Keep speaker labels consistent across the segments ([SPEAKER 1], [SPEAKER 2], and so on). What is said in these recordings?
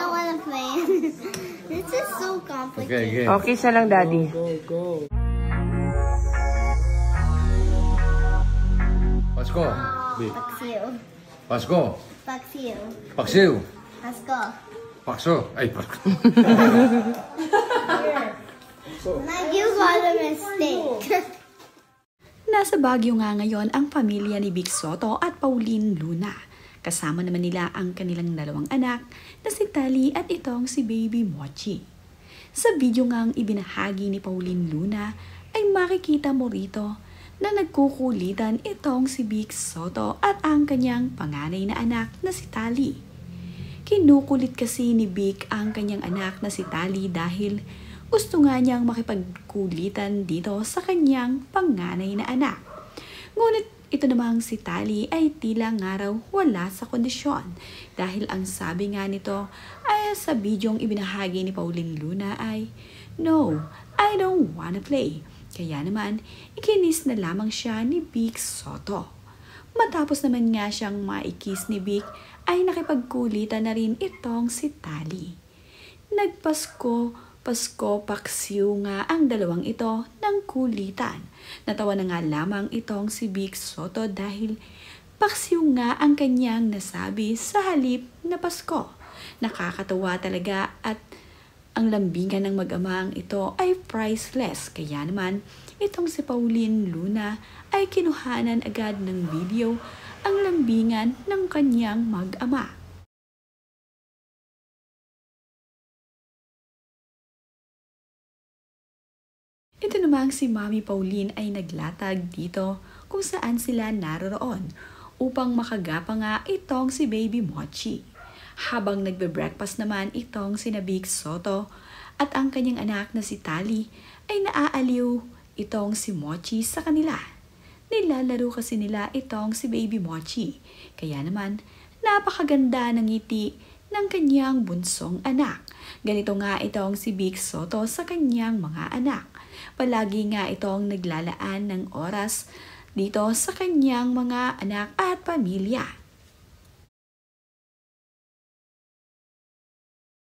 [SPEAKER 1] don't want to play. This is so complicated.
[SPEAKER 2] Okay siya lang, Daddy.
[SPEAKER 3] Go.
[SPEAKER 4] Pasko.
[SPEAKER 1] Paksiw.
[SPEAKER 4] Pasko.
[SPEAKER 1] Paksiw.
[SPEAKER 4] Paksiw.
[SPEAKER 1] Pasko.
[SPEAKER 4] Pakso. Ay, Pasko.
[SPEAKER 1] Like you got a mistake.
[SPEAKER 5] Nasa Baguio nga ngayon ang pamilya ni Vic Soto at Pauline Luna. Kasama naman nila ang kanilang dalawang anak na si Tali at itong si Baby Mochi. Sa video ngang ibinahagi ni Pauline Luna ay makikita mo rito na nagkukulitan itong si Vic Soto at ang kanyang panganay na anak na si Tali. Kinukulit kasi ni Vic ang kanyang anak na si Tali dahil gusto nga niyang makipagkulitan dito sa kanyang panganay na anak. Ngunit ito namang si Tali ay tila nga raw wala sa kondisyon dahil ang sabi nga nito ay sa bidyong ibinahagi ni Pauline Luna ay, "No, I don't wanna play." Kaya naman, ikinis na lamang siya ni Vic Soto. Matapos naman nga siyang maikis ni Vic ay nakipagkulitan na rin itong si Tali. Pasko, paksiw nga ang dalawang ito ng kulitan. Natawa na nga lamang itong si Vic Soto dahil paksiw nga ang kanyang nasabi sa halip na Pasko. Nakakatawa talaga at ang lambingan ng mag-amang ito ay priceless. Kaya naman, itong si Pauline Luna ay kinuhanan agad ng video ang lambingan ng kanyang mag-ama. Ito namang si Mami Pauline ay naglatag dito kung saan sila naroroon upang makagapa nga itong si Baby Mochi. Habang nagbe-breakfast naman itong si Vic Soto at ang kanyang anak na si Tali ay naaaliw itong si Mochi sa kanila. Nilalaro kasi nila itong si Baby Mochi. Kaya naman, napakaganda ng ngiti ng kanyang bunsong anak. Ganito nga itong si Vic Soto sa kanyang mga anak. Palagi nga itong naglalaan ng oras dito sa kanyang mga anak at pamilya.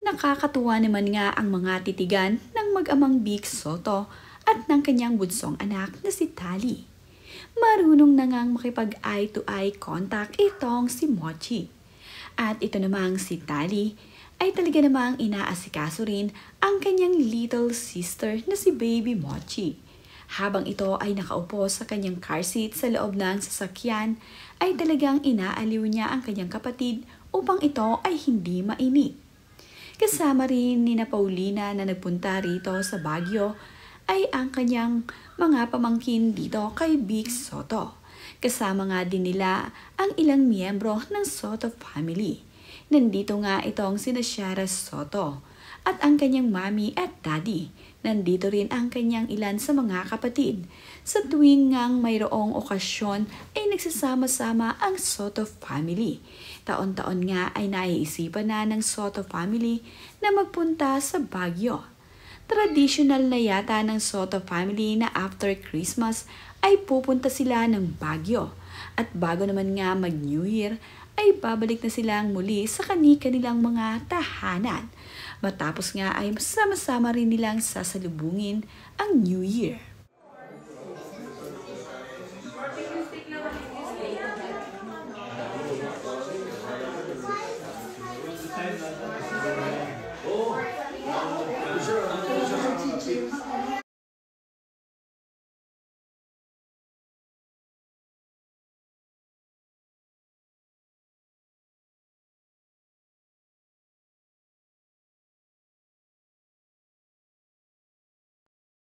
[SPEAKER 5] Nakakatuwa naman nga ang mga titigan ng mag-amang Vic Soto at ng kanyang bunsong anak na si Tali. Marunong na ngang makipag eye-to-eye contact itong si Mochi. At ito namang si Tali ay talaga namang inaasikaso rin ang kanyang little sister na si Baby Mochi. Habang ito ay nakaupo sa kanyang car seat sa loob ng sasakyan, ay talagang inaaliw niya ang kanyang kapatid upang ito ay hindi mainip. Kasama rin ni Paulina na nagpunta rito sa Baguio ay ang kanyang mga pamangkin dito kay Vic Soto. Kasama nga din nila ang ilang miyembro ng Soto family. Nandito nga itong sina Shara Soto at ang kanyang mami at daddy. Nandito rin ang kanyang ilan sa mga kapatid. Sa tuwing ngang mayroong okasyon ay nagsasama-sama ang Soto family. Taon-taon nga ay naiisipan na ng Soto family na magpunta sa Baguio. Traditional na yata ng Soto family na after Christmas ay pupunta sila ng Baguio. At bago naman nga mag-New Year ay babalik na silang muli sa kani-kanilang mga tahanan. Matapos nga ay sama-sama rin nilang sasalubungin ang New Year.